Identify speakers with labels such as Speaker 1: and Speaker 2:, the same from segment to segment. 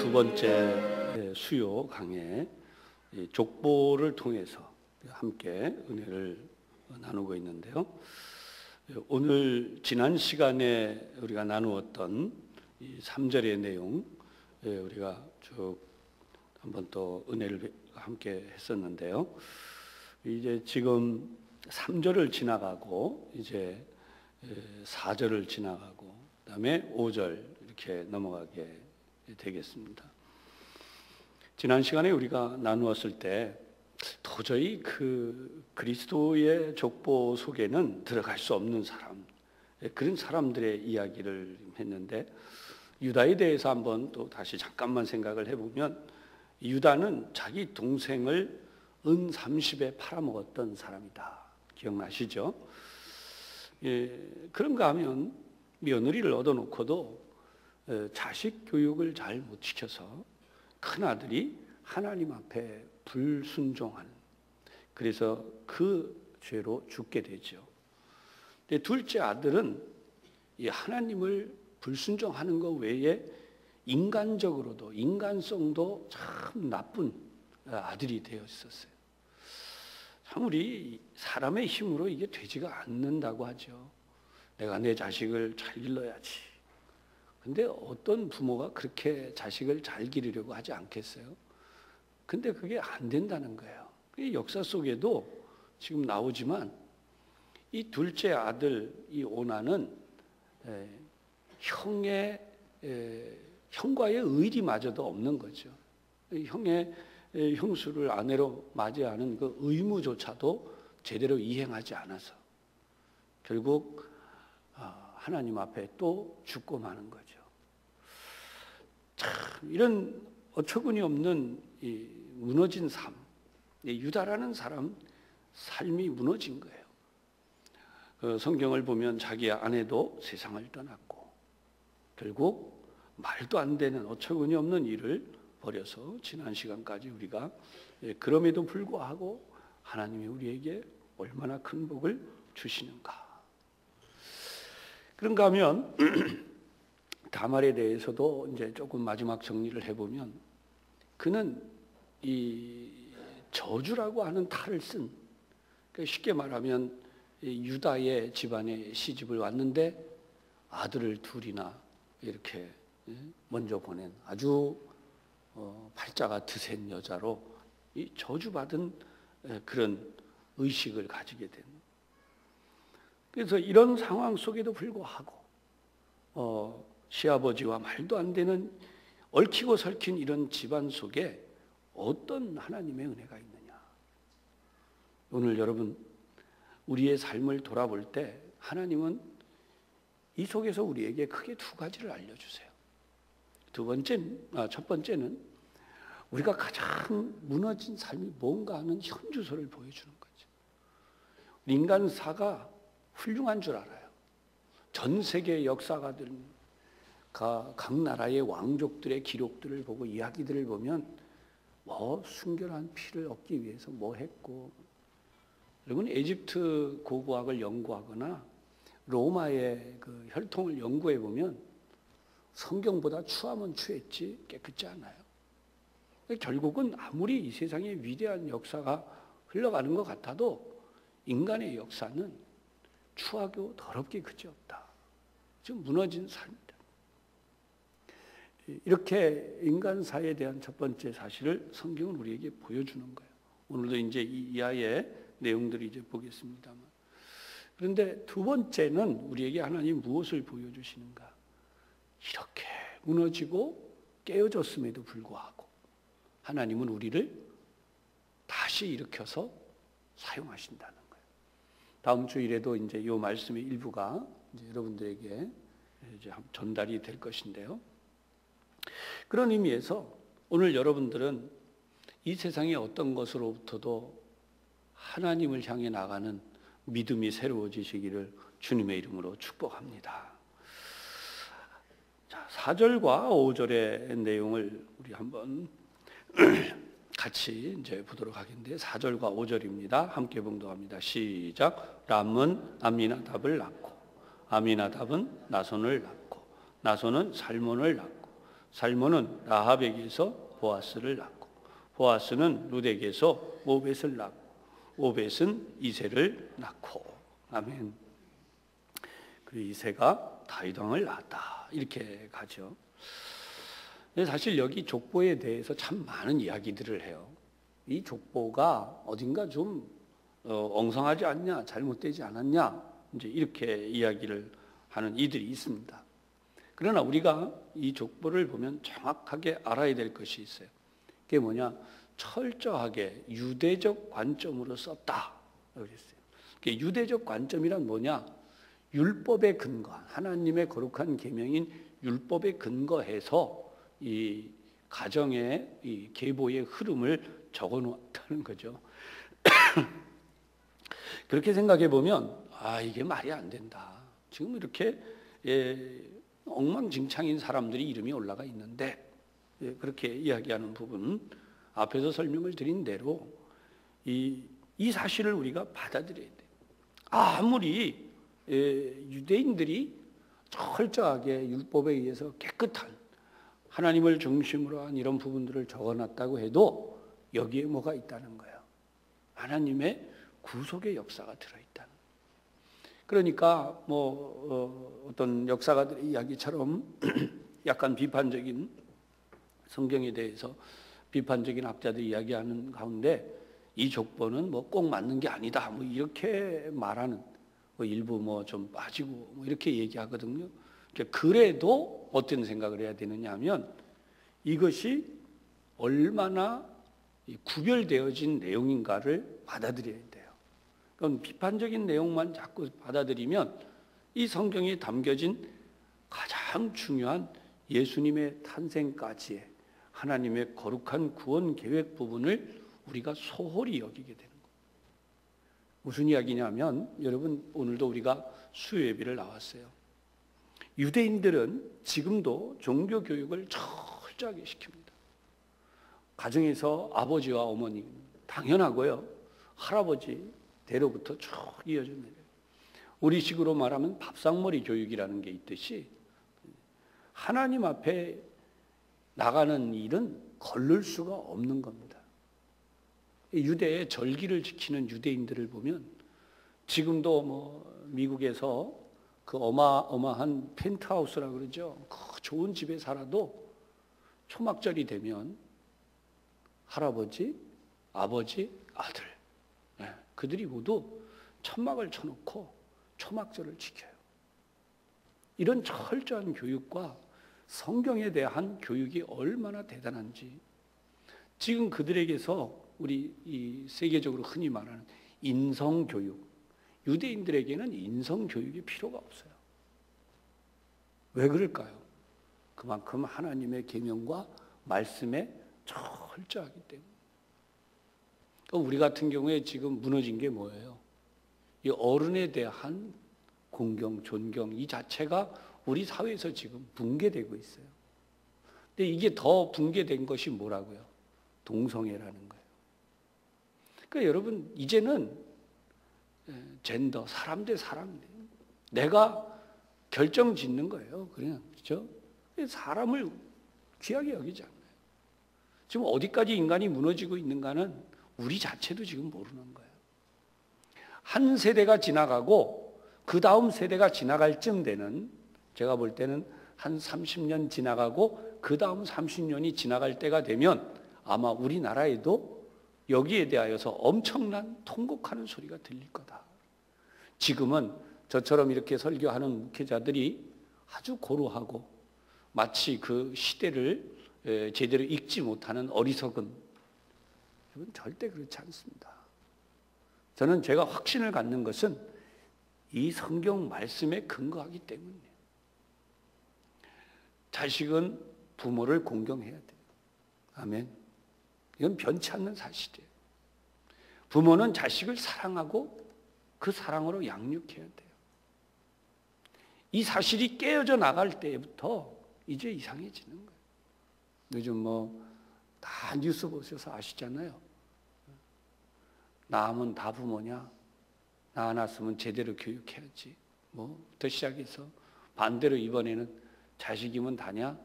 Speaker 1: 두 번째 수요 강해 족보를 통해서 함께 은혜를 나누고 있는데요. 오늘 지난 시간에 우리가 나누었던 이 3절의 내용 우리가 쭉 한번 또 은혜를 함께 했었는데요. 이제 지금 3절을 지나가고 이제 4절을 지나가고 그다음에 5절 이렇게 넘어가게 되겠습니다. 지난 시간에 우리가 나누었을 때 도저히 그 그리스도의 족보 속에는 들어갈 수 없는 사람, 그런 사람들의 이야기를 했는데, 유다에 대해서 한번 또 다시 잠깐만 생각을 해보면, 유다는 자기 동생을 은 30에 팔아먹었던 사람이다. 기억나시죠? 그런가 하면 며느리를 얻어놓고도 자식 교육을 잘 못 시켜서 큰아들이 하나님 앞에 불순종하는, 그래서 그 죄로 죽게 되죠. 근데 둘째 아들은 이 하나님을 불순종하는 것 외에 인간적으로도 인간성도 참 나쁜 아들이 되어 있었어요. 참 우리 사람의 힘으로 이게 되지가 않는다고 하죠. 내가 내 자식을 잘 길러야지. 근데 어떤 부모가 그렇게 자식을 잘 기르려고 하지 않겠어요? 근데 그게 안 된다는 거예요. 역사 속에도 지금 나오지만 이 둘째 아들 이 오나는 형과의 의리마저도 없는 거죠. 형의 형수를 아내로 맞이하는 그 의무조차도 제대로 이행하지 않아서 결국 하나님 앞에 또 죽고 마는 거죠. 참 이런 어처구니 없는 이 무너진 삶, 유다라는 사람 삶이 무너진 거예요. 성경을 보면 자기 아내도 세상을 떠났고 결국 말도 안 되는 어처구니 없는 일을 벌여서 지난 시간까지 우리가 그럼에도 불구하고 하나님이 우리에게 얼마나 큰 복을 주시는가. 그런가 하면 다말에 대해서도 이제 조금 마지막 정리를 해보면, 그는 이 저주라고 하는 탈을 쓴, 그러니까 쉽게 말하면 유다의 집안에 시집을 왔는데 아들을 둘이나 이렇게 먼저 보낸 아주 팔자가 드센 여자로 이 저주받은 그런 의식을 가지게 된. 그래서 이런 상황 속에도 불구하고 시아버지와 말도 안 되는 얽히고 설킨 이런 집안 속에 어떤 하나님의 은혜가 있느냐. 오늘 여러분 우리의 삶을 돌아볼 때 하나님은 이 속에서 우리에게 크게 두 가지를 알려주세요. 첫 번째는 우리가 가장 무너진 삶이 뭔가 하는 현주소를 보여주는 거죠. 인간사가 훌륭한 줄 알아요. 전 세계 역사가들, 각 나라의 왕족들의 기록들을 보고 이야기들을 보면 순결한 피를 얻기 위해서 뭐 했고, 여러분 에집트 고고학을 연구하거나 로마의 그 혈통을 연구해 보면 성경보다 추하면 추했지 깨끗지 않아요. 결국은 아무리 이 세상에 위대한 역사가 흘러가는 것 같아도 인간의 역사는 추하고 더럽게 그지없다. 지금 무너진 삶이다. 이렇게 인간사에 대한 첫 번째 사실을 성경은 우리에게 보여주는 거예요. 오늘도 이제 이 이하의 내용들을 이제 보겠습니다만. 그런데 두 번째는 우리에게 하나님 무엇을 보여주시는가? 이렇게 무너지고 깨어졌음에도 불구하고 하나님은 우리를 다시 일으켜서 사용하신다는 거예요. 다음 주일에도 이제 이 말씀의 일부가 이제 여러분들에게 이제 전달이 될 것인데요. 그런 의미에서 오늘 여러분들은 이 세상의 어떤 것으로부터도 하나님을 향해 나가는 믿음이 새로워지시기를 주님의 이름으로 축복합니다. 자, 4절과 5절의 내용을 우리 한번 같이 이제 보도록 하겠는데, 4절과 5절입니다. 함께 봉독합니다. 시작. 람은 암미나답을 낳고 아미나답은 나손을 낳고 나손은 살몬을 낳고 살몬은 라합에게서 보아스를 낳고, 보아스는 룻에게서 오벳을 낳고, 오벳은 이새를 낳고. 아멘. 그리고 이새가 다윗 왕을 낳았다. 이렇게 가죠. 사실 여기 족보에 대해서 참 많은 이야기들을 해요. 이 족보가 어딘가 좀 엉성하지 않냐, 잘못되지 않았냐, 이제 이렇게 이야기를 하는 이들이 있습니다. 그러나 우리가 이 족보를 보면 정확하게 알아야 될 것이 있어요. 그게 뭐냐? 철저하게 유대적 관점으로 썼다 그랬어요. 유대적 관점이란 뭐냐? 율법에 근거한, 하나님의 거룩한 계명인 율법에 근거해서 이 가정의 이 계보의 흐름을 적어 놓았다는 거죠. 그렇게 생각해 보면 이게 말이 안 된다. 지금 이렇게 엉망진창인 사람들이 이름이 올라가 있는데, 그렇게 이야기하는 부분, 앞에서 설명을 드린 대로 이 사실을 우리가 받아들여야 돼요. 아무리 유대인들이 철저하게 율법에 의해서 깨끗한 하나님을 중심으로 한 이런 부분들을 적어놨다고 해도 여기에 뭐가 있다는 거예요. 하나님의 구속의 역사가 들어있다는. 그러니까 어떤 역사가들의 이야기처럼 약간 비판적인, 성경에 대해서 비판적인 학자들이 이야기하는 가운데 이 족보는 꼭 맞는 게 아니다, 이렇게 말하는, 일부 좀 빠지고 이렇게 얘기하거든요. 그래도 어떤 생각을 해야 되느냐 하면, 이것이 얼마나 구별되어진 내용인가를 받아들여야 돼요. 그럼 비판적인 내용만 자꾸 받아들이면 이 성경에 담겨진 가장 중요한 예수님의 탄생까지의 하나님의 거룩한 구원 계획 부분을 우리가 소홀히 여기게 되는 거예요. 무슨 이야기냐면, 여러분 오늘도 우리가 수요예배를 나왔어요. 유대인들은 지금도 종교 교육을 철저하게 시킵니다. 가정에서 아버지와 어머니, 당연하고요, 할아버지 대로부터 쭉 이어져 내려요. 우리식으로 말하면 밥상머리 교육이라는 게 있듯이 하나님 앞에 나가는 일은 거를 수가 없는 겁니다. 유대의 절기를 지키는 유대인들을 보면 지금도 미국에서 그 어마어마한 펜트하우스라 그러죠. 그 좋은 집에 살아도 초막절이 되면 할아버지, 아버지, 아들, 그들이 모두 천막을 쳐놓고 초막절을 지켜요. 이런 철저한 교육과 성경에 대한 교육이 얼마나 대단한지, 지금 그들에게서 우리 이 세계적으로 흔히 말하는 인성교육, 유대인들에게는 인성교육이 필요가 없어요. 왜 그럴까요? 그만큼 하나님의 계명과 말씀에 철저하기 때문에. 우리 같은 경우에 지금 무너진 게 뭐예요? 이 어른에 대한 공경, 존경, 이 자체가 우리 사회에서 지금 붕괴되고 있어요. 근데 이게 더 붕괴된 것이 뭐라고요? 동성애라는 거예요. 그러니까 여러분, 이제는 젠더, 사람 대 사람, 내가 결정 짓는 거예요. 그냥, 그렇죠? 사람을 귀하게 여기지 않아요. 지금 어디까지 인간이 무너지고 있는가는 우리 자체도 지금 모르는 거예요. 한 세대가 지나가고 그 다음 세대가 지나갈 쯤 되는, 제가 볼 때는 한 30년 지나가고 그 다음 30년이 지나갈 때가 되면 아마 우리나라에도 여기에 대하여서 엄청난 통곡하는 소리가 들릴 거다. 지금은 저처럼 이렇게 설교하는 목회자들이 아주 고루하고 마치 그 시대를 제대로 읽지 못하는 어리석은, 여러분 절대 그렇지 않습니다. 저는 제가 확신을 갖는 것은 이 성경 말씀에 근거하기 때문이에요. 자식은 부모를 공경해야 돼요. 아멘. 이건 변치 않는 사실이에요. 부모는 자식을 사랑하고 그 사랑으로 양육해야 돼요. 이 사실이 깨어져 나갈 때부터 이제 이상해지는 거예요. 요즘 다 뉴스 보셔서 아시잖아요. 낳으면 다 부모냐? 낳아 놨으면 제대로 교육해야지. 부터 시작해서 반대로 이번에는 자식이면 다냐?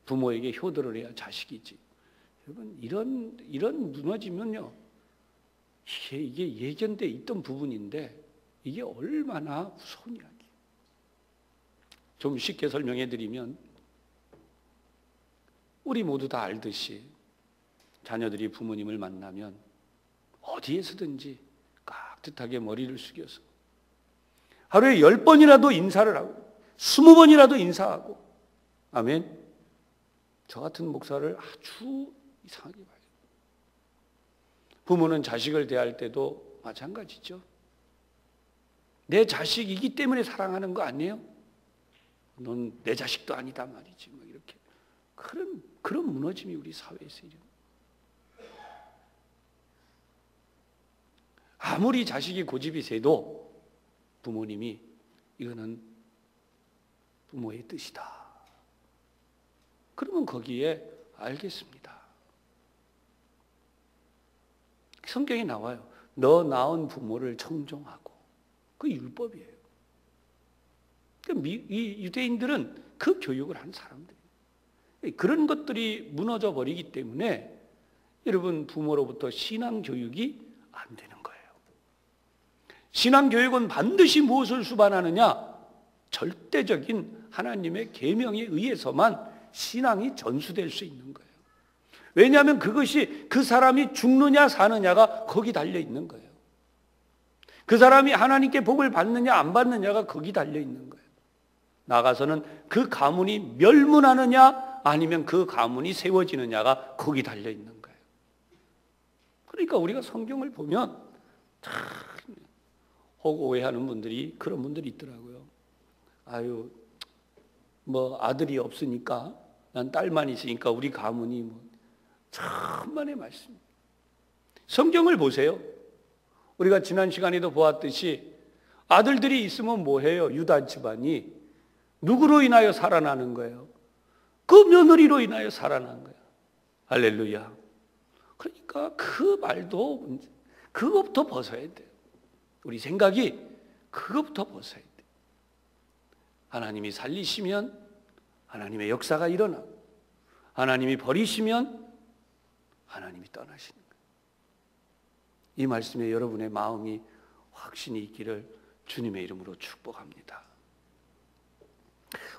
Speaker 1: 부모에게 효도를 해야 자식이지. 여러분, 이런 무너지면요, 이게 예견돼 있던 부분인데 이게 얼마나 무서운 이야기. 좀 쉽게 설명해 드리면, 우리 모두 다 알듯이 자녀들이 부모님을 만나면 어디에서든지 깍듯하게 머리를 숙여서 하루에 10번이라도 인사를 하고 20번이라도 인사하고, 아멘. 저 같은 목사를 아주 이상하게 봐요. 부모는 자식을 대할 때도 마찬가지죠. 내 자식이기 때문에 사랑하는 거 아니에요? 넌 내 자식도 아니다 말이지. 막 이렇게 그런 무너짐이 우리 사회에서 일어나요. 아무리 자식이 고집이 세도 부모님이 이거는 부모의 뜻이다, 그러면 거기에 알겠습니다. 성경에 나와요. 너 낳은 부모를 청종하고. 그 율법이에요. 이 유대인들은 그 교육을 한 사람들이에요. 그런 것들이 무너져 버리기 때문에 여러분, 부모로부터 신앙 교육이 안 되는 거예요. 신앙 교육은 반드시 무엇을 수반하느냐? 절대적인 하나님의 계명에 의해서만 신앙이 전수될 수 있는 거예요. 왜냐하면 그것이 그 사람이 죽느냐 사느냐가 거기 달려 있는 거예요. 그 사람이 하나님께 복을 받느냐 안 받느냐가 거기 달려 있는 거예요. 나가서는 그 가문이 멸문하느냐 아니면 그 가문이 세워지느냐가 거기 달려 있는 거예요. 그러니까 우리가 성경을 보면 참 혹 오해하는 분들이, 그런 분들이 있더라고요. 아유, 뭐 아들이 없으니까, 난 딸만 있으니까 우리 가문이 뭐. 천만의 말씀. 성경을 보세요. 우리가 지난 시간에도 보았듯이 아들들이 있으면 뭐해요? 유다 집안이 누구로 인하여 살아나는 거예요? 그 며느리로 인하여 살아난 거예요. 할렐루야. 그러니까 그 말도 그것부터 벗어야 돼요. 우리 생각이 그것부터 벗어야 돼요. 하나님이 살리시면 하나님의 역사가 일어나고, 하나님이 버리시면 하나님이 떠나시는 거예요. 이 말씀에 여러분의 마음이 확신이 있기를 주님의 이름으로 축복합니다.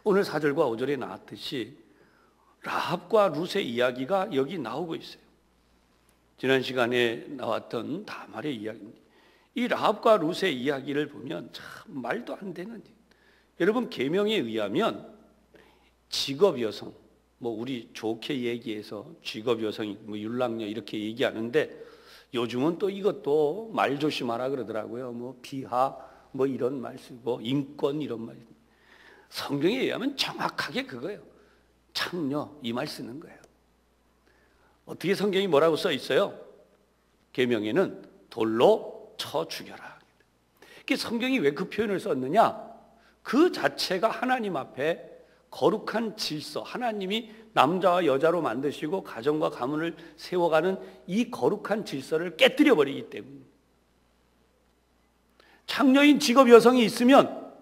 Speaker 1: 오늘 4절과 5절에 나왔듯이 라합과 룻의 이야기가 여기 나오고 있어요. 지난 시간에 나왔던 다말의 이야기입니다. 이 라합과 룻의 이야기를 보면 참 말도 안 되는, 여러분, 계명에 의하면 직업 여성, 뭐 우리 좋게 얘기해서 직업 여성이 뭐 율랑녀 이렇게 얘기하는데, 요즘은 또 이것도 말 조심하라 그러더라고요. 뭐 비하 뭐 이런 말 쓰고 인권 이런 말. 성경에 의하면 정확하게 그거예요. 창녀 이 말 쓰는 거예요. 어떻게 성경이 뭐라고 써 있어요? 계명에는 돌로 쳐 죽여라. 성경이 왜 그 표현을 썼느냐? 그 자체가 하나님 앞에 거룩한 질서, 하나님이 남자와 여자로 만드시고 가정과 가문을 세워가는 이 거룩한 질서를 깨뜨려 버리기 때문에, 창녀인 직업 여성이 있으면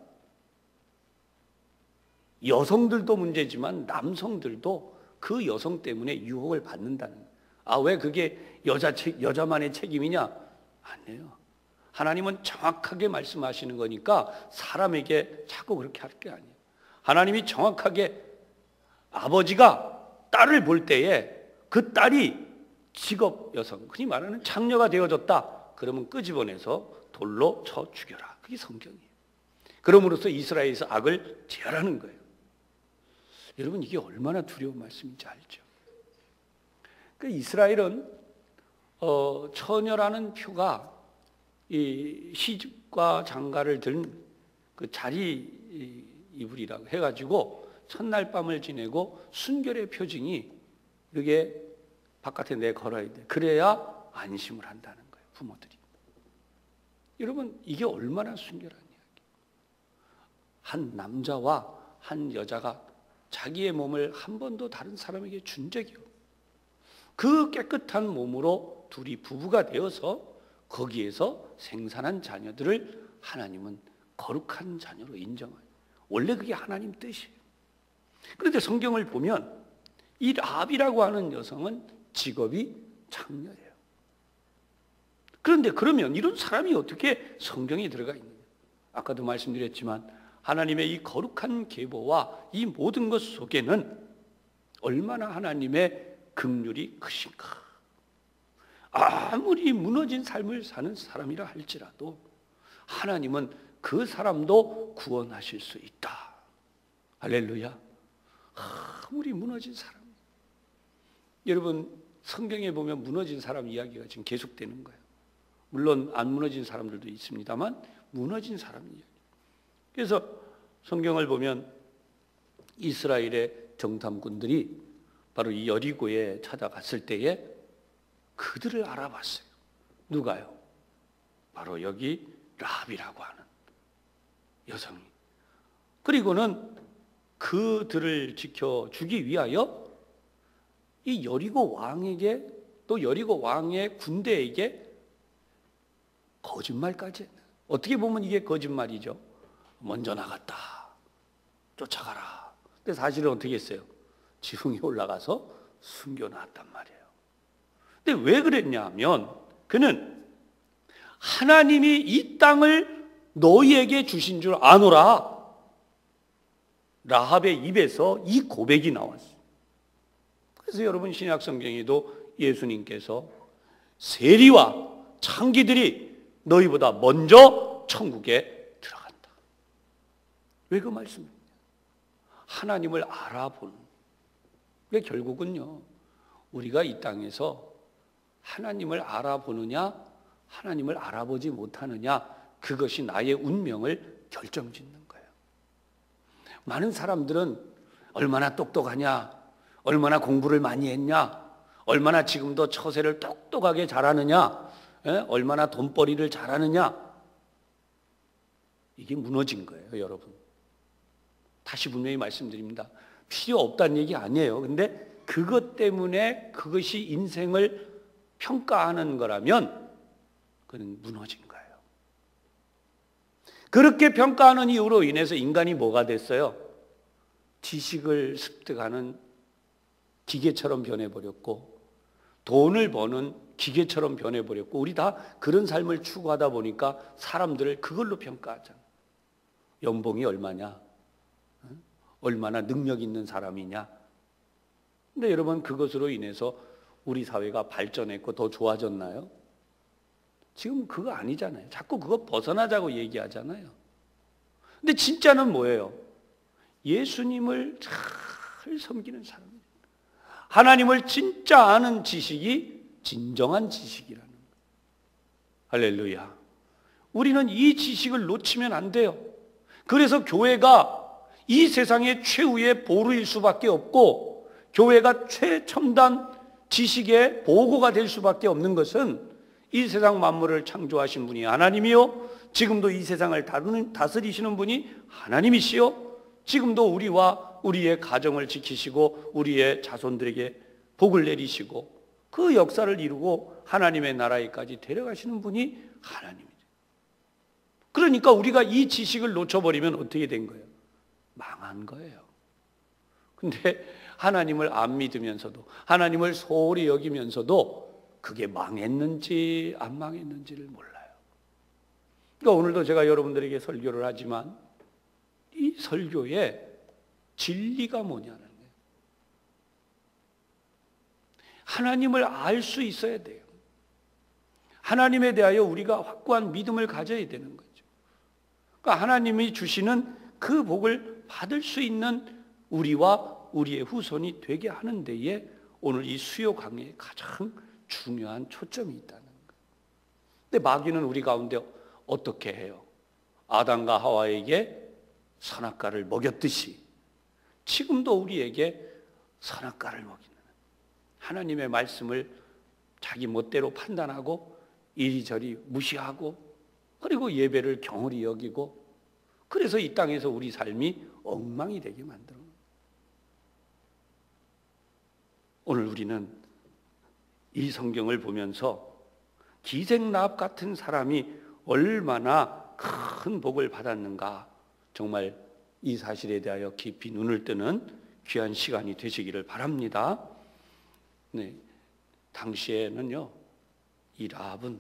Speaker 1: 여성들도 문제지만 남성들도 그 여성 때문에 유혹을 받는다는 거예요. 아, 왜 그게 여자만의 책임이냐? 아니에요. 하나님은 정확하게 말씀하시는 거니까 사람에게 자꾸 그렇게 할 게 아니에요. 하나님이 정확하게, 아버지가 딸을 볼 때에 그 딸이 직업 여성, 흔히 말하는 창녀가 되어졌다, 그러면 끄집어내서 돌로 쳐 죽여라. 그게 성경이에요. 그럼으로써 이스라엘에서 악을 제하라는 거예요. 여러분, 이게 얼마나 두려운 말씀인지 알죠? 그 이스라엘은 처녀라는 표가 이 시집과 장가를 든 그 자리 이불이라고 해가지고 첫날 밤을 지내고 순결의 표징이 이게 바깥에 내걸어야 돼. 그래야 안심을 한다는 거예요, 부모들이. 여러분, 이게 얼마나 순결한 이야기. 한 남자와 한 여자가 자기의 몸을 한 번도 다른 사람에게 준 적이 없고, 그 깨끗한 몸으로 둘이 부부가 되어서 거기에서 생산한 자녀들을 하나님은 거룩한 자녀로 인정해요. 원래 그게 하나님 뜻이에요. 그런데 성경을 보면 이 라합이라고 하는 여성은 직업이 창녀예요. 그런데 그러면 이런 사람이 어떻게 성경에 들어가 있느냐? 아까도 말씀드렸지만 하나님의 이 거룩한 계보와 이 모든 것 속에는 얼마나 하나님의 긍휼이 크신가. 아무리 무너진 삶을 사는 사람이라 할지라도 하나님은 그 사람도 구원하실 수 있다. 할렐루야. 아무리 무너진 사람. 여러분 성경에 보면 무너진 사람 이야기가 지금 계속되는 거예요. 물론 안 무너진 사람들도 있습니다만 무너진 사람 이야기. 그래서 성경을 보면 이스라엘의 정탐꾼들이 바로 이 여리고에 찾아갔을 때에 그들을 알아봤어요. 누가요? 바로 여기 라합이라고 하는 여성이. 그리고는 그들을 지켜주기 위하여 이 여리고 왕에게 또 여리고 왕의 군대에게 거짓말까지 했네. 어떻게 보면 이게 거짓말이죠. 먼저 나갔다. 쫓아가라. 근데 사실은 어떻게 했어요? 지붕에 올라가서 숨겨놨단 말이에요. 근데 왜 그랬냐 하면 그는 하나님이 이 땅을 너희에게 주신 줄 아노라. 라합의 입에서 이 고백이 나왔어요. 그래서 여러분 신약 성경에도 예수님께서 세리와 창기들이 너희보다 먼저 천국에 들어간다. 왜 그 말씀이냐? 하나님을 알아보는. 그게 결국은요, 우리가 이 땅에서 하나님을 알아보느냐, 하나님을 알아보지 못하느냐, 그것이 나의 운명을 결정짓는 거예요. 많은 사람들은 얼마나 똑똑하냐, 얼마나 공부를 많이 했냐, 얼마나 지금도 처세를 똑똑하게 잘하느냐, 얼마나 돈벌이를 잘하느냐, 이게 무너진 거예요, 여러분. 다시 분명히 말씀드립니다. 필요 없다는 얘기 아니에요. 근데 그것 때문에 그것이 인생을 평가하는 거라면 그는 무너진 거예요. 그렇게 평가하는 이유로 인해서 인간이 뭐가 됐어요? 지식을 습득하는 기계처럼 변해버렸고 돈을 버는 기계처럼 변해버렸고 우리 다 그런 삶을 추구하다 보니까 사람들을 그걸로 평가하잖아요. 연봉이 얼마냐? 얼마나 능력 있는 사람이냐? 근데 여러분 그것으로 인해서 우리 사회가 발전했고 더 좋아졌나요? 지금 그거 아니잖아요. 자꾸 그거 벗어나자고 얘기하잖아요. 근데 진짜는 뭐예요? 예수님을 잘 섬기는 사람. 하나님을 진짜 아는 지식이 진정한 지식이라는 거예요. 할렐루야. 우리는 이 지식을 놓치면 안 돼요. 그래서 교회가 이 세상의 최후의 보루일 수밖에 없고 교회가 최첨단 지식의 보고가 될 수밖에 없는 것은 이 세상 만물을 창조하신 분이 하나님이요, 지금도 이 세상을 다스리시는 분이 하나님이시요, 지금도 우리와 우리의 가정을 지키시고 우리의 자손들에게 복을 내리시고 그 역사를 이루고 하나님의 나라에까지 데려가시는 분이 하나님이죠. 그러니까 우리가 이 지식을 놓쳐버리면 어떻게 된 거예요? 망한 거예요. 근데 하나님을 안 믿으면서도 하나님을 소홀히 여기면서도 그게 망했는지 안 망했는지를 몰라요. 그러니까 오늘도 제가 여러분들에게 설교를 하지만 이 설교의 진리가 뭐냐는 거예요. 하나님을 알 수 있어야 돼요. 하나님에 대하여 우리가 확고한 믿음을 가져야 되는 거죠. 그러니까 하나님이 주시는 그 복을 받을 수 있는 우리와 우리의 후손이 되게 하는 데에 오늘 이 수요 강의에 가장 중요한 초점이 있다는 거예요. 근데 마귀는 우리 가운데 어떻게 해요? 아담과 하와에게 선악과를 먹였듯이 지금도 우리에게 선악과를 먹이는 하나님의 말씀을 자기 멋대로 판단하고 이리저리 무시하고 그리고 예배를 경홀히 여기고 그래서 이 땅에서 우리 삶이 엉망이 되게 만들어. 오늘 우리는 이 성경을 보면서 기생라합 같은 사람이 얼마나 큰 복을 받았는가, 정말 이 사실에 대하여 깊이 눈을 뜨는 귀한 시간이 되시기를 바랍니다. 네, 당시에는요, 이 라합은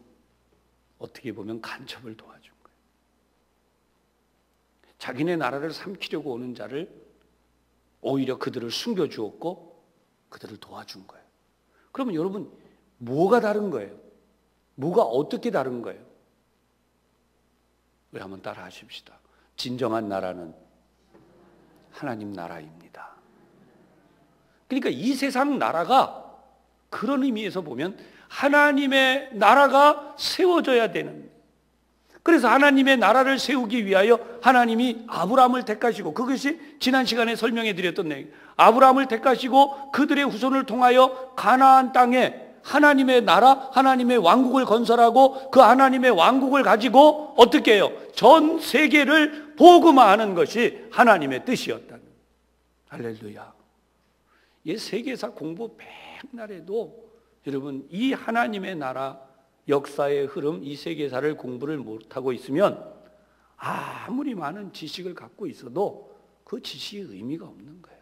Speaker 1: 어떻게 보면 간첩을 도와준 거예요. 자기네 나라를 삼키려고 오는 자를 오히려 그들을 숨겨주었고 그들을 도와준 거예요. 그러면 여러분, 뭐가 다른 거예요? 뭐가 어떻게 다른 거예요? 우리 한번 따라 하십시다. 진정한 나라는 하나님 나라입니다. 그러니까 이 세상 나라가 그런 의미에서 보면 하나님의 나라가 세워져야 되는, 그래서 하나님의 나라를 세우기 위하여 하나님이 아브라함을 택하시고, 그것이 지난 시간에 설명해 드렸던 내용, 아브라함을 택하시고 그들의 후손을 통하여 가나안 땅에 하나님의 나라, 하나님의 왕국을 건설하고 그 하나님의 왕국을 가지고 어떻게 해요? 전 세계를 복음화하는 것이 하나님의 뜻이었다는. 할렐루야. 이 세계사 공부 백날 해도 여러분, 이 하나님의 나라 역사의 흐름, 이 세계사를 공부를 못하고 있으면 아무리 많은 지식을 갖고 있어도 그 지식이 의미가 없는 거예요.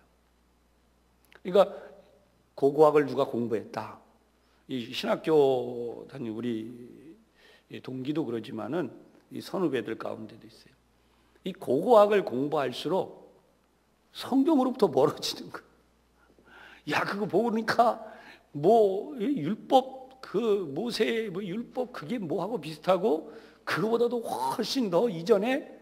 Speaker 1: 그러니까 고고학을 누가 공부했다, 이 신학교 다니는 우리 동기도 그러지만은 이 선후배들 가운데도 있어요. 이 고고학을 공부할수록 성경으로부터 멀어지는 거예요. 야, 그거 보니까 뭐 율법, 그 모세 뭐 율법 그게 뭐하고 비슷하고 그거보다도 훨씬 더 이전에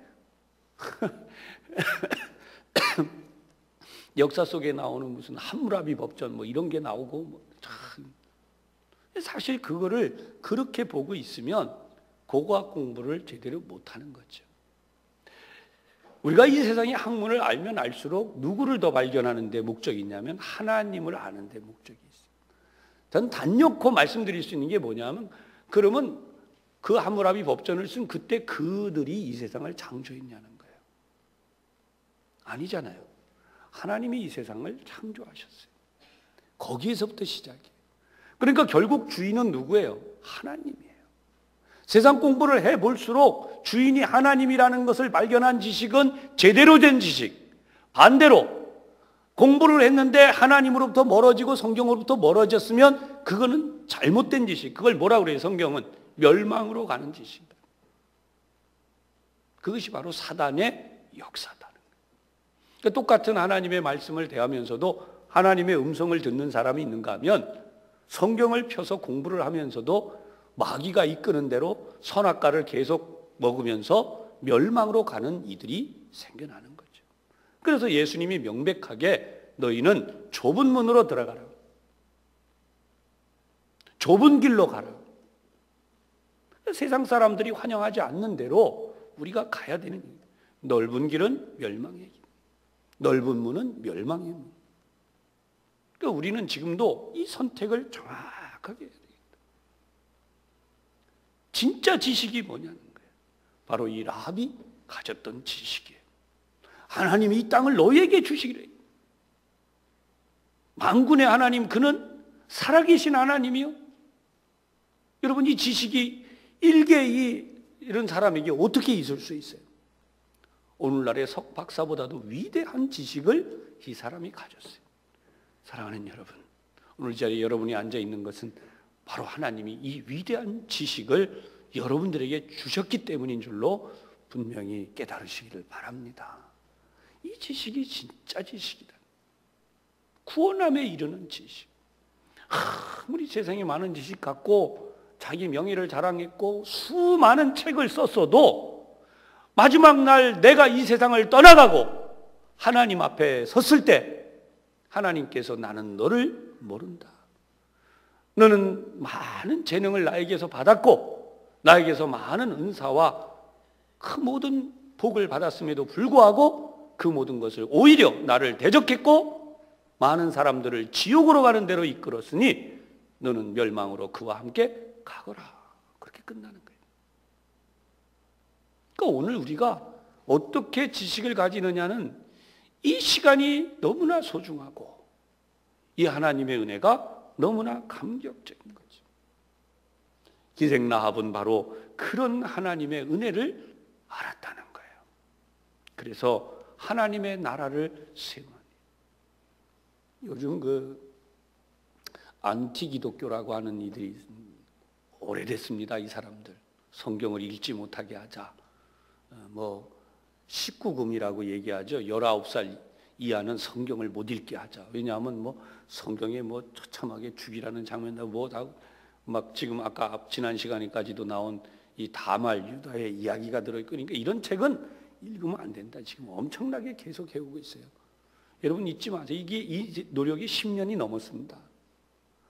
Speaker 1: 역사 속에 나오는 무슨 함무라비 법전 뭐 이런 게 나오고 뭐 참. 사실 그거를 그렇게 보고 있으면 고고학 공부를 제대로 못하는 거죠. 우리가 이 세상의 학문을 알면 알수록 누구를 더 발견하는 데 목적이 있냐면 하나님을 아는 데 목적이 있어요. 저는 단연코 말씀드릴 수 있는 게 뭐냐면, 그러면 그 함무라비 법전을 쓴 그때 그들이 이 세상을 창조했냐는 거예요. 아니잖아요. 하나님이 이 세상을 창조하셨어요. 거기에서부터 시작이에요. 그러니까 결국 주인은 누구예요? 하나님이에요. 세상 공부를 해볼수록 주인이 하나님이라는 것을 발견한 지식은 제대로 된 지식, 반대로 공부를 했는데 하나님으로부터 멀어지고 성경으로부터 멀어졌으면 그거는 잘못된 지식, 그걸 뭐라고 그래요? 성경은 멸망으로 가는 지식이다. 그것이 바로 사단의 역사다. 그러니까 똑같은 하나님의 말씀을 대하면서도 하나님의 음성을 듣는 사람이 있는가 하면, 성경을 펴서 공부를 하면서도 마귀가 이끄는 대로 선악과를 계속 먹으면서 멸망으로 가는 이들이 생겨나는 거죠. 그래서 예수님이 명백하게 너희는 좁은 문으로 들어가라, 좁은 길로 가라. 세상 사람들이 환영하지 않는 대로 우리가 가야 되는 거예요. 넓은 길은 멸망의 길, 넓은 문은 멸망의 문. 그러니까 우리는 지금도 이 선택을 정확하게 해야 되겠다. 진짜 지식이 뭐냐는 거예요. 바로 이 라합이 가졌던 지식이에요. 하나님이 이 땅을 너희에게 주시기로 해요. 만군의 하나님, 그는 살아계신 하나님이요. 여러분, 이 지식이 일개의 이런 사람에게 어떻게 있을 수 있어요? 오늘날의 석박사보다도 위대한 지식을 이 사람이 가졌어요. 사랑하는 여러분, 오늘 이 자리에 여러분이 앉아 있는 것은 바로 하나님이 이 위대한 지식을 여러분들에게 주셨기 때문인 줄로 분명히 깨달으시기를 바랍니다. 이 지식이 진짜 지식이다. 구원함에 이르는 지식. 우리 세상에 많은 지식 갖고 자기 명예를 자랑했고 수많은 책을 썼어도 마지막 날 내가 이 세상을 떠나가고 하나님 앞에 섰을 때 하나님께서 나는 너를 모른다. 너는 많은 재능을 나에게서 받았고 나에게서 많은 은사와 그 모든 복을 받았음에도 불구하고 그 모든 것을 오히려 나를 대적했고 많은 사람들을 지옥으로 가는 데로 이끌었으니 너는 멸망으로 그와 함께 가거라. 그렇게 끝나는 거예요. 그러니까 오늘 우리가 어떻게 지식을 가지느냐는 이 시간이 너무나 소중하고 이 하나님의 은혜가 너무나 감격적인 거죠. 기생 라합은 바로 그런 하나님의 은혜를 알았다는 거예요. 그래서 하나님의 나라를 세우는, 요즘 안티 기독교라고 하는 이들이 오래됐습니다. 이 사람들 성경을 읽지 못하게 하자. 19금이라고 얘기하죠. 19살 이하는 성경을 못 읽게 하자. 왜냐하면 성경에 처참하게 죽이라는 장면도 막 지금 아까 지난 시간에까지도 나온 이 다말 유다의 이야기가 들어있고, 그러니까 이런 책은 읽으면 안 된다. 지금 엄청나게 계속 해오고 있어요. 여러분 잊지 마세요. 이 노력이 10년이 넘었습니다.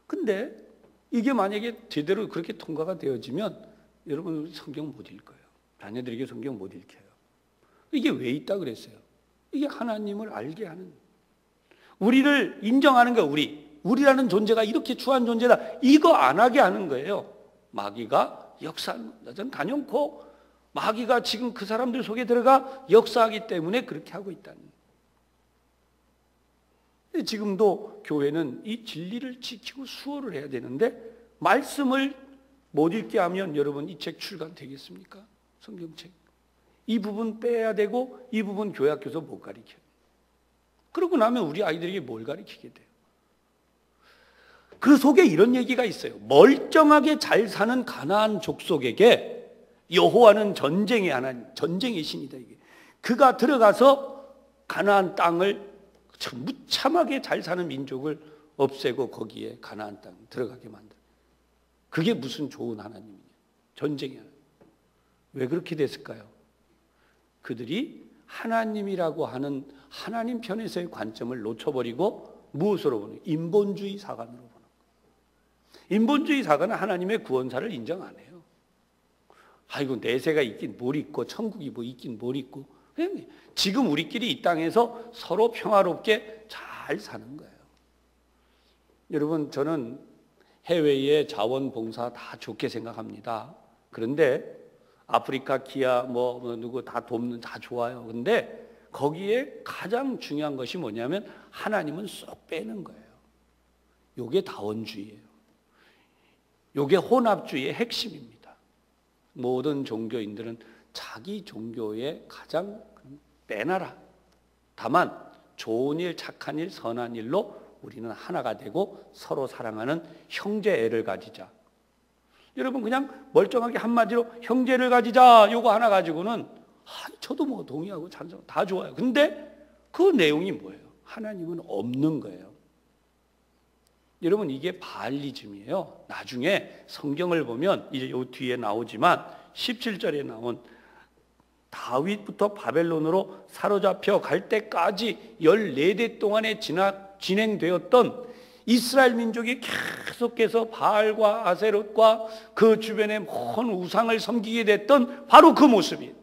Speaker 1: 근데 이게 만약에 제대로 그렇게 통과가 되어지면 여러분 성경 못 읽어요. 자녀들에게 성경 못 읽혀요. 이게 왜 있다 그랬어요? 이게 하나님을 알게 하는, 우리를 인정하는 거예요. 우리라는 존재가 이렇게 추한 존재다, 이거 안 하게 하는 거예요. 마귀가 역사하는 겁니다. 저는 단연코 마귀가 지금 그 사람들 속에 들어가 역사하기 때문에 그렇게 하고 있다는 거예요. 지금도 교회는 이 진리를 지키고 수호를 해야 되는데, 말씀을 못 읽게 하면 여러분 이 책 출간되겠습니까? 성경책. 이 부분 빼야 되고 이 부분 교회 학교에서 못 가르쳐요. 그러고 나면 우리 아이들에게 뭘 가르치게 돼요? 그 속에 이런 얘기가 있어요. 멀쩡하게 잘 사는 가나안 족속에게 여호와는 전쟁의 하나님, 전쟁의 신이다. 이게 그가 들어가서 가나안 땅을 무참하게 잘 사는 민족을 없애고 거기에 가나안 땅 들어가게 만들. 그게 무슨 좋은 하나님이냐? 전쟁의 하나님. 왜 그렇게 됐을까요? 그들이 하나님이라고 하는 하나님 편에서의 관점을 놓쳐버리고 무엇으로 보는? 인본주의 사관으로 보는 거예요. 인본주의 사관은 하나님의 구원사를 인정 안 해요. 아이고 내세가 있긴 뭘 있고 천국이 뭐 있긴 뭘 있고, 지금 우리끼리 이 땅에서 서로 평화롭게 잘 사는 거예요. 여러분 저는 해외의 자원봉사 다 좋게 생각합니다. 그런데 아프리카 기아 누구 다 돕는 다 좋아요. 근데 거기에 가장 중요한 것이 뭐냐면 하나님은 쏙 빼는 거예요. 요게 다원주의예요. 요게 혼합주의의 핵심입니다. 모든 종교인들은 자기 종교의 가장 빼놔라. 다만 좋은 일, 착한 일, 선한 일로 우리는 하나가 되고 서로 사랑하는 형제애를 가지자. 여러분 그냥 멀쩡하게 한마디로 형제를 가지자 요거 하나 가지고는 저도 동의하고 찬성 다 좋아요. 근데 그 내용이 뭐예요? 하나님은 없는 거예요. 여러분 이게 바알리즘이에요. 나중에 성경을 보면 이제 요 뒤에 나오지만 17절에 나온 다윗부터 바벨론으로 사로잡혀 갈 때까지 14대 동안에 진행되었던 이스라엘 민족이 계속해서 바알과 아세롯과 그 주변의 먼 우상을 섬기게 됐던 바로 그 모습이에요.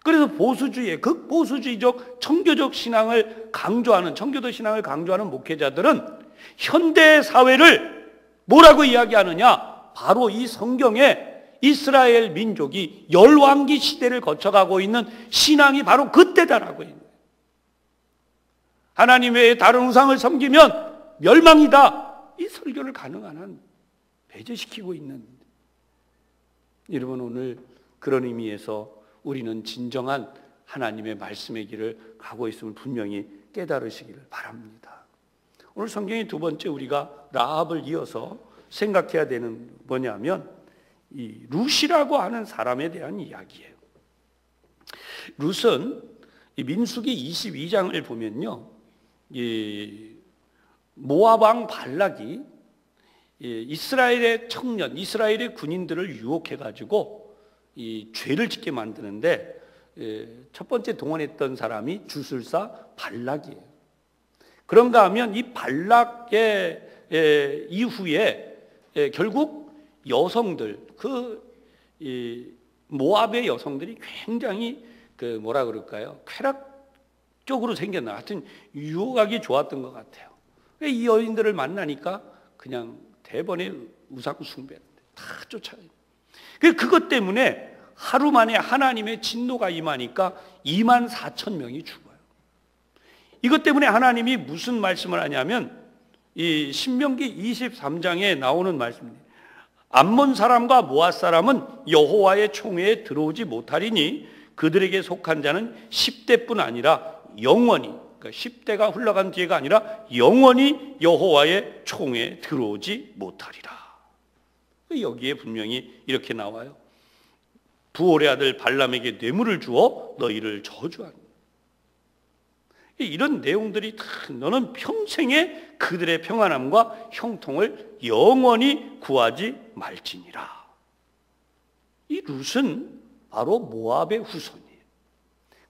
Speaker 1: 그래서 보수주의, 극보수주의적 청교적 신앙을 강조하는, 청교도 신앙을 강조하는 목회자들은 현대 사회를 뭐라고 이야기하느냐? 바로 이 성경에 이스라엘 민족이 열왕기 시대를 거쳐가고 있는 신앙이 바로 그때다라고 있는 거예요. 하나님 외에 다른 우상을 섬기면 멸망이다. 이 설교를 가능한 한 배제시키고 있는. 여러분 오늘 그런 의미에서 우리는 진정한 하나님의 말씀의 길을 가고 있음을 분명히 깨달으시기를 바랍니다. 오늘 성경의 두 번째 우리가 라합을 이어서 생각해야 되는 뭐냐면 이 룻이라고 하는 사람에 대한 이야기예요. 룻은 이 민수기 22장을 보면요, 이 모압 왕 발락이 이스라엘의 청년, 이스라엘의 군인들을 유혹해가지고 이 죄를 짓게 만드는데 첫 번째 동원했던 사람이 주술사 발락이에요. 그런가 하면 이 발락의 이후에 결국 여성들, 모압의 여성들이 굉장히 뭐라 그럴까요? 쾌락적으로 생겼나. 하여튼 유혹하기 좋았던 것 같아요. 이 여인들을 만나니까 그냥 대번에 우상 숭배를 다 쫓아요. 그것 때문에 하루 만에 하나님의 진노가 임하니까 24,000명이 죽어요. 이것 때문에 하나님이 무슨 말씀을 하냐면 이 신명기 23장에 나오는 말씀입니다. 암몬 사람과 모압 사람은 여호와의 총회에 들어오지 못하리니 그들에게 속한 자는 10대뿐 아니라 영원히 그러니까 10대가 흘러간 뒤에가 아니라 영원히 여호와의 총에 들어오지 못하리라. 여기에 분명히 이렇게 나와요. 부올의 아들 발람에게 뇌물을 주어 너희를 저주하니. 이런 내용들이 다 너는 평생에 그들의 평안함과 형통을 영원히 구하지 말지니라. 이 룻은 바로 모압의 후손이에요.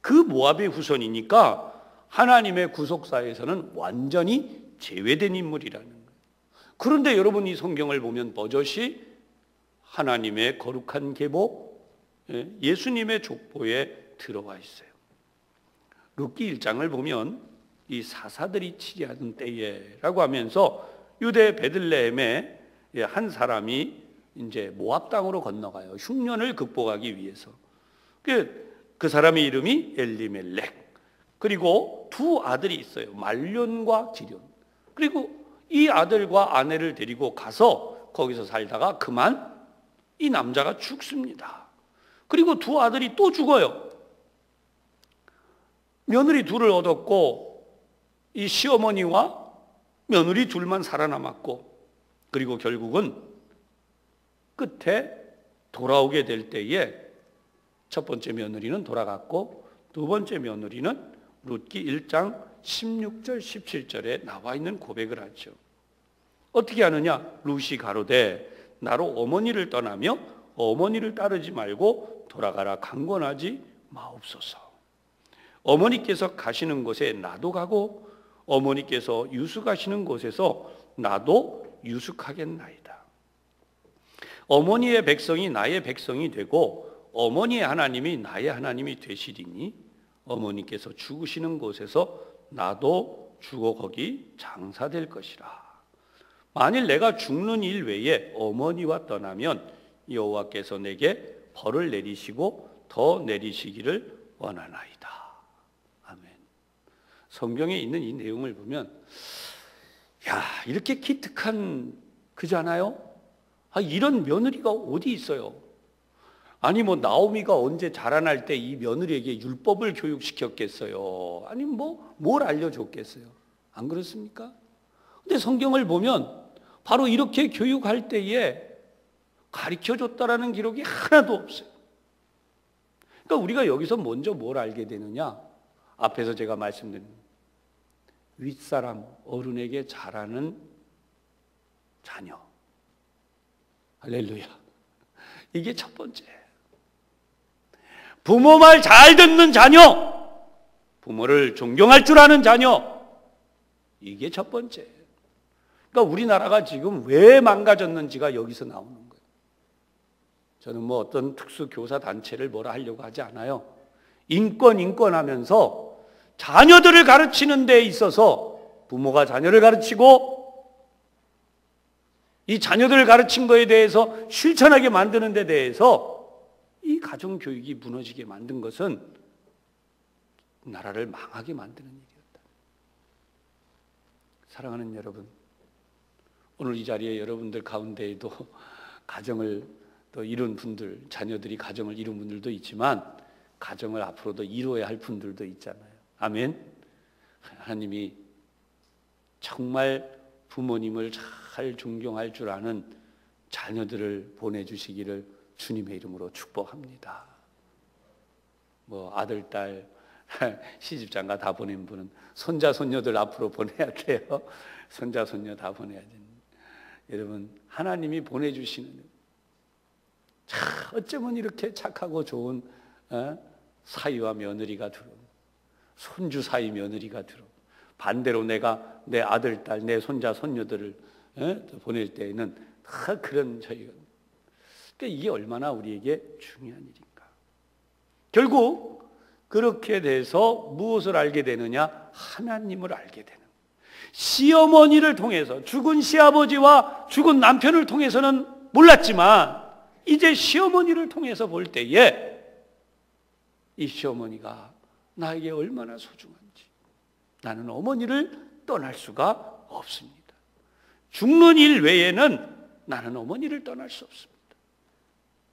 Speaker 1: 그 모압의 후손이니까 하나님의 구속사에서는 완전히 제외된 인물이라는 거예요. 그런데 여러분 이 성경을 보면 버젓이 하나님의 거룩한 계보, 예수님의 족보에 들어와 있어요. 룻기 1장을 보면 이 사사들이 치리하던 때에라고 하면서 유대 베들레헴에 한 사람이 이제 모압 땅으로 건너가요. 흉년을 극복하기 위해서. 그 사람의 이름이 엘리멜렉. 그리고 두 아들이 있어요. 말론과 기럧. 그리고 이 아들과 아내를 데리고 가서 거기서 살다가 그만 이 남자가 죽습니다. 그리고 두 아들이 또 죽어요. 며느리 둘을 얻었고 이 시어머니와 며느리 둘만 살아남았고, 그리고 결국은 끝에 돌아오게 될 때에 첫 번째 며느리는 돌아갔고 두 번째 며느리는 룻기 1장 16절 17절에 나와 있는 고백을 하죠. 어떻게 하느냐? 룻이 가로되 나로 어머니를 떠나며 어머니를 따르지 말고 돌아가라 강권하지 마옵소서. 어머니께서 가시는 곳에 나도 가고 어머니께서 유숙하시는 곳에서 나도 유숙하겠나이다. 어머니의 백성이 나의 백성이 되고 어머니의 하나님이 나의 하나님이 되시리니 어머니께서 죽으시는 곳에서 나도 죽어 거기 장사될 것이라. 만일 내가 죽는 일 외에 어머니와 떠나면 여호와께서 내게 벌을 내리시고 더 내리시기를 원하나이다. 아멘. 성경에 있는 이 내용을 보면 야, 이렇게 기특한 그잖아요. 이런 며느리가 어디 있어요? 아니 뭐 나오미가 언제 자라날 때 이 며느리에게 율법을 교육시켰겠어요? 아니 뭘 알려줬겠어요? 안 그렇습니까? 근데 성경을 보면 바로 이렇게 교육할 때에 가르쳐줬다라는 기록이 하나도 없어요. 그러니까 우리가 여기서 먼저 뭘 알게 되느냐? 앞에서 제가 말씀드린 윗사람 어른에게 잘하는 자녀. 할렐루야. 이게 첫 번째. 부모 말 잘 듣는 자녀. 부모를 존경할 줄 아는 자녀. 이게 첫 번째. 그러니까 우리나라가 지금 왜 망가졌는지가 여기서 나오는 거예요. 저는 뭐 어떤 특수교사 단체를 뭐라 하려고 하지 않아요. 인권 하면서 자녀들을 가르치는 데 있어서 부모가 자녀를 가르치고 이 자녀들을 가르친 거에 대해서 실천하게 만드는 데 대해서 이 가정교육이 무너지게 만든 것은 나라를 망하게 만드는 일이었다. 사랑하는 여러분, 오늘 이 자리에 여러분들 가운데에도 가정을 또 이룬 분들, 자녀들이 가정을 이룬 분들도 있지만 가정을 앞으로도 이루어야 할 분들도 있잖아요. 아멘. 하나님이 정말 부모님을 잘 존경할 줄 아는 자녀들을 보내주시기를 주님의 이름으로 축복합니다. 뭐 아들, 딸, 시집장가 다 보낸 분은 손자, 손녀들 앞으로 보내야 돼요. 손자, 손녀 다 보내야 됩니다. 여러분, 하나님이 보내주시는 어쩌면 이렇게 착하고 좋은 사위와 며느리가 들어오고 손주 사위 며느리가 들어오고 반대로 내가 내 아들, 딸, 내 손자, 손녀들을 보낼 때에는 다 그런 저희가 그러니까 이게 얼마나 우리에게 중요한 일인가. 결국 그렇게 돼서 무엇을 알게 되느냐? 하나님을 알게 되는. 시어머니를 통해서 죽은 시아버지와 죽은 남편을 통해서는 몰랐지만 이제 시어머니를 통해서 볼 때에 이 시어머니가 나에게 얼마나 소중한지 나는 어머니를 떠날 수가 없습니다. 죽는 일 외에는 나는 어머니를 떠날 수 없습니다.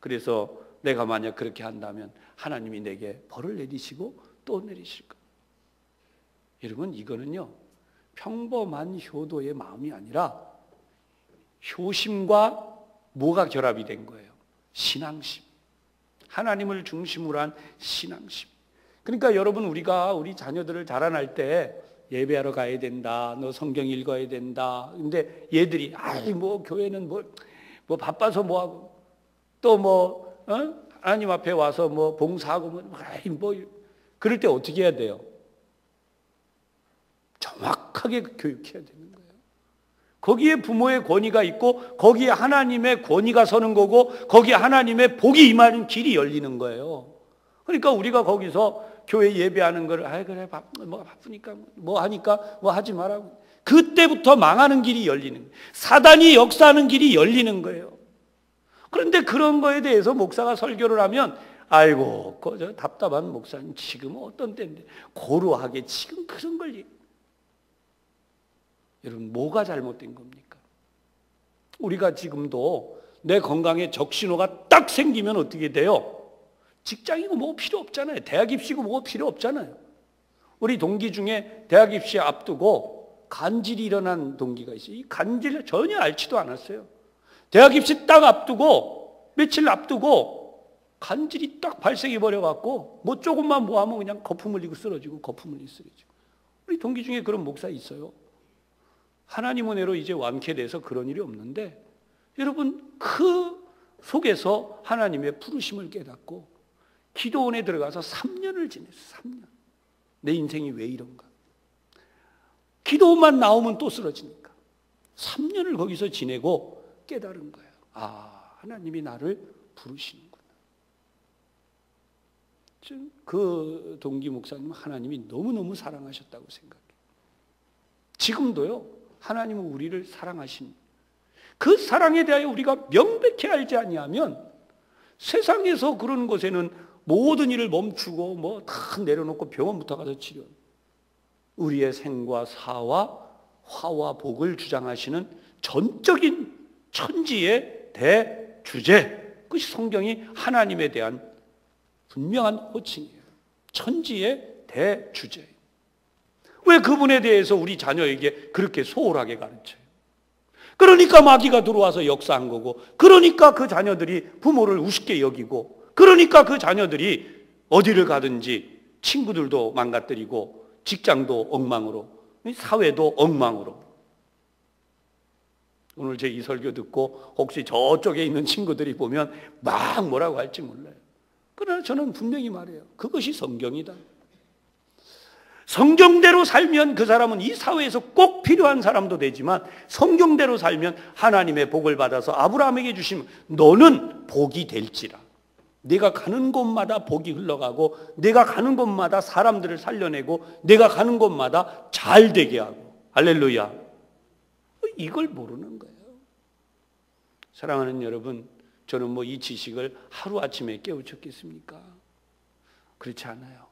Speaker 1: 그래서 내가 만약 그렇게 한다면 하나님이 내게 벌을 내리시고 또 내리실 겁니다. 여러분, 이거는요 평범한 효도의 마음이 아니라 효심과 뭐가 결합이 된 거예요? 신앙심. 하나님을 중심으로 한 신앙심. 그러니까 여러분, 우리가 우리 자녀들을 자라날 때 예배하러 가야 된다, 너 성경 읽어야 된다. 근데 얘들이 아이 뭐 교회는 뭐 바빠서 뭐 하고 또 뭐 하나님 앞에 와서 뭐 봉사하고 뭐 그럴 때 어떻게 해야 돼요? 정확하게 교육해야 되는 거예요. 거기에 부모의 권위가 있고 거기에 하나님의 권위가 서는 거고 거기에 하나님의 복이 임하는 길이 열리는 거예요. 그러니까 우리가 거기서 교회 예배하는 걸 그래 뭐 바쁘니까 뭐 하니까 뭐 하지 말라고, 그때부터 망하는 길이 열리는 거예요. 사단이 역사하는 길이 열리는 거예요. 그런데 그런 거에 대해서 목사가 설교를 하면 아이고 저 답답한 목사님 지금 어떤 때인데 고루하게 지금 그런 걸 여러분, 뭐가 잘못된 겁니까? 우리가 지금도 내 건강에 적신호가 딱 생기면 어떻게 돼요? 직장이고 뭐 필요 없잖아요. 대학 입시고 뭐 필요 없잖아요. 우리 동기 중에 대학 입시 앞두고 간질이 일어난 동기가 있어요. 이 간질을 전혀 앓지도 않았어요. 대학 입시 딱 앞두고 며칠 앞두고 간질이 딱 발생해 버려갖고 뭐 조금만 뭐 하면 그냥 거품 흘리고 쓰러지고 거품 흘리고 쓰러지고. 우리 동기 중에 그런 목사 있어요. 하나님 은혜로 이제 완쾌돼서 그런 일이 없는데, 여러분 그 속에서 하나님의 부르심을 깨닫고 기도원에 들어가서 3년을 지냈어요. 3년. 내 인생이 왜 이런가? 기도만 나오면 또 쓰러지니까 3년을 거기서 지내고 깨달은 거예요. 아, 하나님이 나를 부르시는구나. 그 동기 목사님은 하나님이 너무너무 사랑하셨다고 생각해요. 지금도요, 하나님은 우리를 사랑하십니다. 그 사랑에 대하여 우리가 명백히 알지 아니하면 세상에서 그런 곳에는 모든 일을 멈추고 뭐 다 내려놓고 병원부터 가서 치료. 우리의 생과 사와 화와 복을 주장하시는 전적인 천지의 대주제, 그것이 성경이 하나님에 대한 분명한 호칭이에요. 천지의 대주제. 왜 그분에 대해서 우리 자녀에게 그렇게 소홀하게 가르쳐요? 그러니까 마귀가 들어와서 역사한 거고, 그러니까 그 자녀들이 부모를 우습게 여기고, 그러니까 그 자녀들이 어디를 가든지 친구들도 망가뜨리고 직장도 엉망으로, 사회도 엉망으로. 오늘 제 이 설교 듣고 혹시 저쪽에 있는 친구들이 보면 막 뭐라고 할지 몰라요. 그러나 저는 분명히 말해요. 그것이 성경이다. 성경대로 살면 그 사람은 이 사회에서 꼭 필요한 사람도 되지만, 성경대로 살면 하나님의 복을 받아서 아브라함에게 주시면 너는 복이 될지라. 내가 가는 곳마다 복이 흘러가고, 내가 가는 곳마다 사람들을 살려내고, 내가 가는 곳마다 잘 되게 하고. 할렐루야. 이걸 모르는 거예요. 사랑하는 여러분, 저는 뭐 이 지식을 하루아침에 깨우쳤겠습니까? 그렇지 않아요.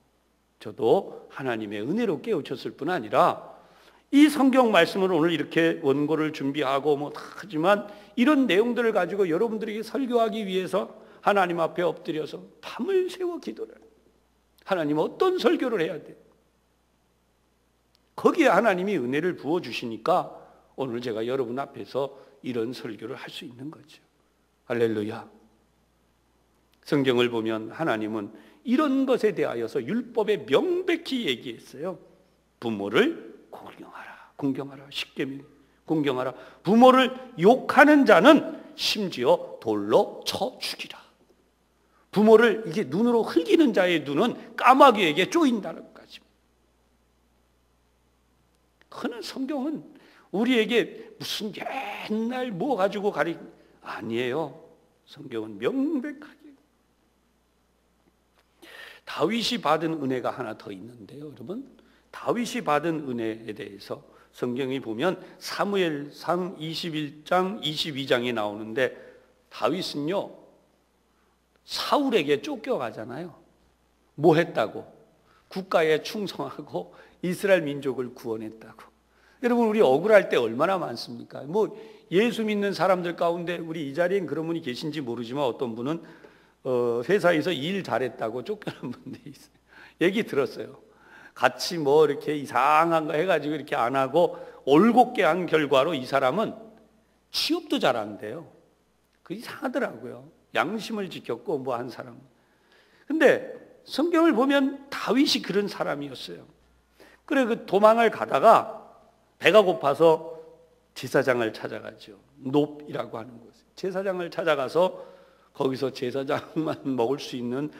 Speaker 1: 저도 하나님의 은혜로 깨우쳤을 뿐 아니라, 이 성경 말씀을 오늘 이렇게 원고를 준비하고 뭐 다 하지만, 이런 내용들을 가지고 여러분들에게 설교하기 위해서 하나님 앞에 엎드려서 밤을 새워 기도를, 하나님 어떤 설교를 해야 돼? 거기에 하나님이 은혜를 부어주시니까 오늘 제가 여러분 앞에서 이런 설교를 할 수 있는 거죠. 할렐루야. 성경을 보면 하나님은 이런 것에 대하여서 율법에 명백히 얘기했어요. 부모를 공경하라. 십계명 공경하라. 부모를 욕하는 자는 심지어 돌로 쳐 죽이라. 부모를 이게 눈으로 흘기는 자의 눈은 까마귀에게 쪼인다는 것까지. 그러나 성경은 우리에게 무슨 옛날 뭐 가지고 아니에요. 성경은 명백하게. 다윗이 받은 은혜가 하나 더 있는데요, 여러분. 다윗이 받은 은혜에 대해서 성경이 보면 사무엘상 21장, 22장에 나오는데, 다윗은요 사울에게 쫓겨가잖아요. 뭐 했다고? 국가에 충성하고 이스라엘 민족을 구원했다고. 여러분, 우리 억울할 때 얼마나 많습니까? 뭐 예수 믿는 사람들 가운데 우리 이 자리엔 그런 분이 계신지 모르지만, 어떤 분은 회사에서 일 잘했다고 쫓겨난 분들이 있어요. 얘기 들었어요. 같이 뭐 이렇게 이상한 거 해가지고 이렇게 안 하고 올곧게 한 결과로 이 사람은 취업도 잘 안 돼요. 그 이상하더라고요. 양심을 지켰고 뭐 한 사람. 근데 성경을 보면 다윗이 그런 사람이었어요. 그래 그 도망을 가다가 배가 고파서 제사장을 찾아가죠. 놉이라고 하는 곳. 제사장을 찾아가서 거기서 제사장만 먹을 수 있는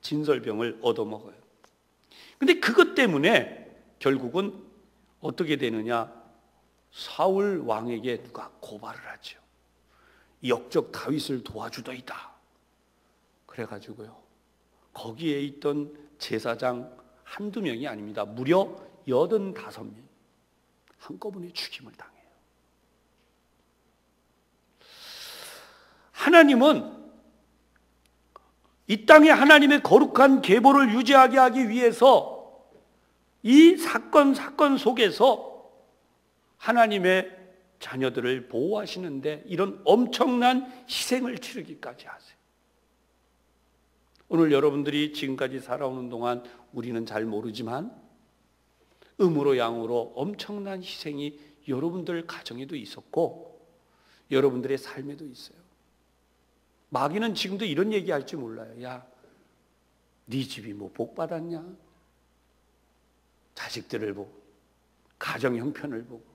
Speaker 1: 진설병을 얻어먹어요. 근데 그것 때문에 결국은 어떻게 되느냐? 사울 왕에게 누가 고발을 하죠. 역적 다윗을 도와주더이다. 그래가지고요, 거기에 있던 제사장 한두 명이 아닙니다. 무려 85명 한꺼번에 죽임을 당해요. 하나님은 이 땅에 하나님의 거룩한 계보를 유지하게 하기 위해서 이 사건 속에서 하나님의 자녀들을 보호하시는데 이런 엄청난 희생을 치르기까지 하세요. 오늘 여러분들이 지금까지 살아오는 동안 우리는 잘 모르지만 음으로 양으로 엄청난 희생이 여러분들 가정에도 있었고 여러분들의 삶에도 있어요. 마귀는 지금도 이런 얘기 할지 몰라요. 야, 네 집이 뭐 복 받았냐? 자식들을 보고 가정 형편을 보고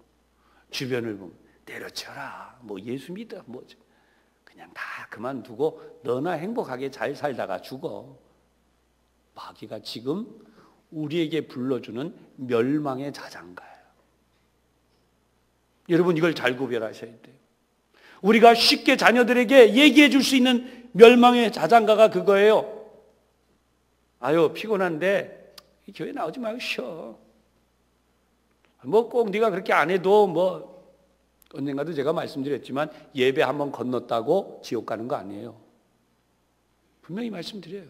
Speaker 1: 주변을 보면 때려쳐라. 뭐 예수 믿어. 뭐 그냥 다 그만두고 너나 행복하게 잘 살다가 죽어. 마귀가 지금 우리에게 불러주는 멸망의 자장가예요. 여러분 이걸 잘 구별하셔야 돼요. 우리가 쉽게 자녀들에게 얘기해 줄 수 있는 멸망의 자장가가 그거예요. 아유 피곤한데 교회 나오지 말고 쉬어. 뭐 꼭 네가 그렇게 안 해도 뭐 언젠가도 제가 말씀드렸지만 예배 한번 건넜다고 지옥 가는 거 아니에요. 분명히 말씀드려요.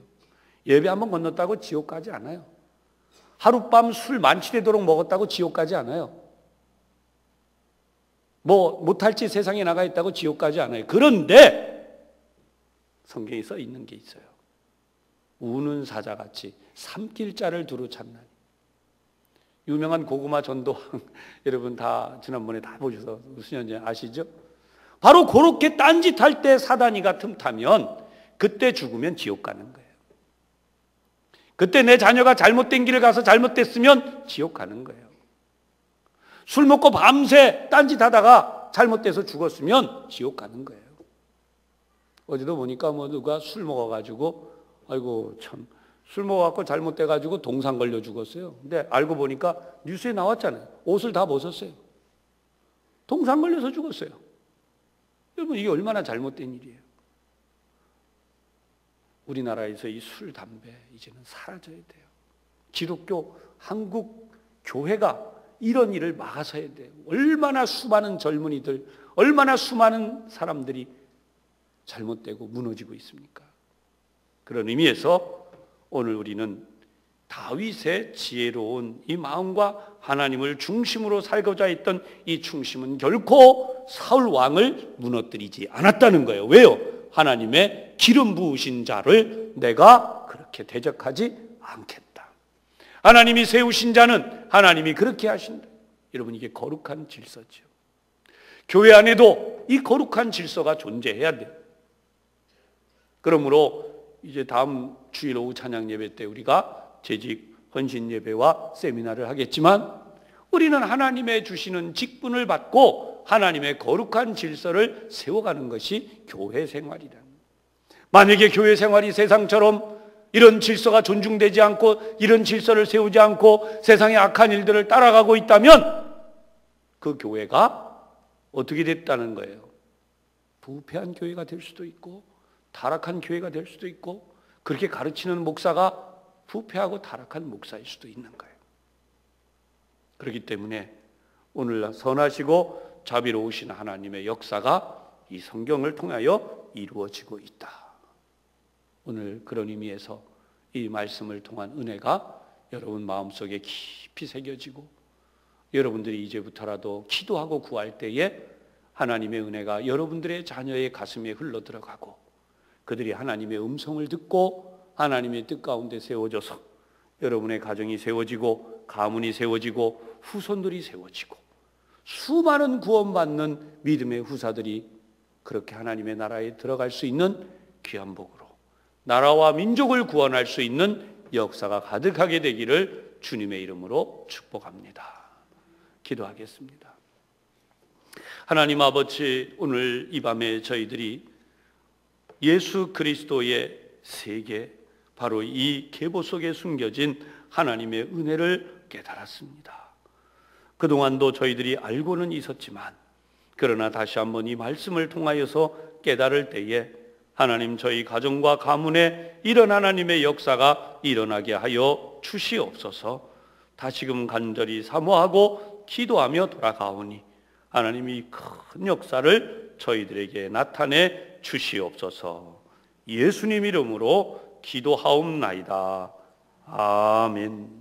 Speaker 1: 예배 한번 건넜다고 지옥 가지 않아요. 하룻밤 술 만취되도록 먹었다고 지옥 가지 않아요. 뭐 못할 짓 세상에 나가 있다고 지옥 가지 않아요. 그런데 성경에 써 있는 게 있어요. 우는 사자같이 삼킬 자를 두루 찾나니. 유명한 고구마 전도왕 여러분 다 지난번에 다 보셔서 수년 전에 아시죠? 바로 그렇게 딴짓할 때 사단이가 틈타면 그때 죽으면 지옥 가는 거예요. 그때 내 자녀가 잘못된 길을 가서 잘못됐으면 지옥 가는 거예요. 술 먹고 밤새 딴짓하다가 잘못돼서 죽었으면 지옥 가는 거예요. 어제도 보니까 뭐 누가 술 먹어가지고 아이고 참 술 먹어갖고 잘못돼가지고 동상 걸려 죽었어요. 근데 알고 보니까 뉴스에 나왔잖아요. 옷을 다 벗었어요. 동상 걸려서 죽었어요. 여러분 이게 얼마나 잘못된 일이에요. 우리나라에서 이 술, 담배 이제는 사라져야 돼요. 기독교, 한국 교회가 이런 일을 막아서야 돼요. 얼마나 수많은 젊은이들, 얼마나 수많은 사람들이 잘못되고 무너지고 있습니까? 그런 의미에서 오늘 우리는 다윗의 지혜로운 이 마음과 하나님을 중심으로 살고자 했던 이 중심은 결코 사울 왕을 무너뜨리지 않았다는 거예요. 왜요? 하나님의 기름 부으신 자를 내가 그렇게 대적하지 않겠다. 하나님이 세우신 자는 하나님이 그렇게 하신다. 여러분 이게 거룩한 질서죠. 교회 안에도 이 거룩한 질서가 존재해야 돼요. 그러므로 이제 다음 주일 오후 찬양 예배 때 우리가 재직 헌신 예배와 세미나를 하겠지만 우리는 하나님의 주시는 직분을 받고 하나님의 거룩한 질서를 세워가는 것이 교회 생활이다. 만약에 교회 생활이 세상처럼 이런 질서가 존중되지 않고 이런 질서를 세우지 않고 세상의 악한 일들을 따라가고 있다면 그 교회가 어떻게 됐다는 거예요? 부패한 교회가 될 수도 있고 타락한 교회가 될 수도 있고 그렇게 가르치는 목사가 부패하고 타락한 목사일 수도 있는 거예요. 그렇기 때문에 오늘 선하시고 자비로우신 하나님의 역사가 이 성경을 통하여 이루어지고 있다. 오늘 그런 의미에서 이 말씀을 통한 은혜가 여러분 마음속에 깊이 새겨지고 여러분들이 이제부터라도 기도하고 구할 때에 하나님의 은혜가 여러분들의 자녀의 가슴에 흘러들어가고 그들이 하나님의 음성을 듣고 하나님의 뜻 가운데 세워져서 여러분의 가정이 세워지고 가문이 세워지고 후손들이 세워지고 수많은 구원받는 믿음의 후사들이 그렇게 하나님의 나라에 들어갈 수 있는 귀한 복으로 나라와 민족을 구원할 수 있는 역사가 가득하게 되기를 주님의 이름으로 축복합니다. 기도하겠습니다. 하나님 아버지, 오늘 이 밤에 저희들이 예수 그리스도의 세계, 바로 이 계보 속에 숨겨진 하나님의 은혜를 깨달았습니다. 그동안도 저희들이 알고는 있었지만 그러나 다시 한번 이 말씀을 통하여서 깨달을 때에 하나님, 저희 가정과 가문에 이런 하나님의 역사가 일어나게 하여 주시옵소서. 다시금 간절히 사모하고 기도하며 돌아가오니 하나님이 큰 역사를 저희들에게 나타내 주시옵소서. 예수님 이름으로 기도하옵나이다. 아멘.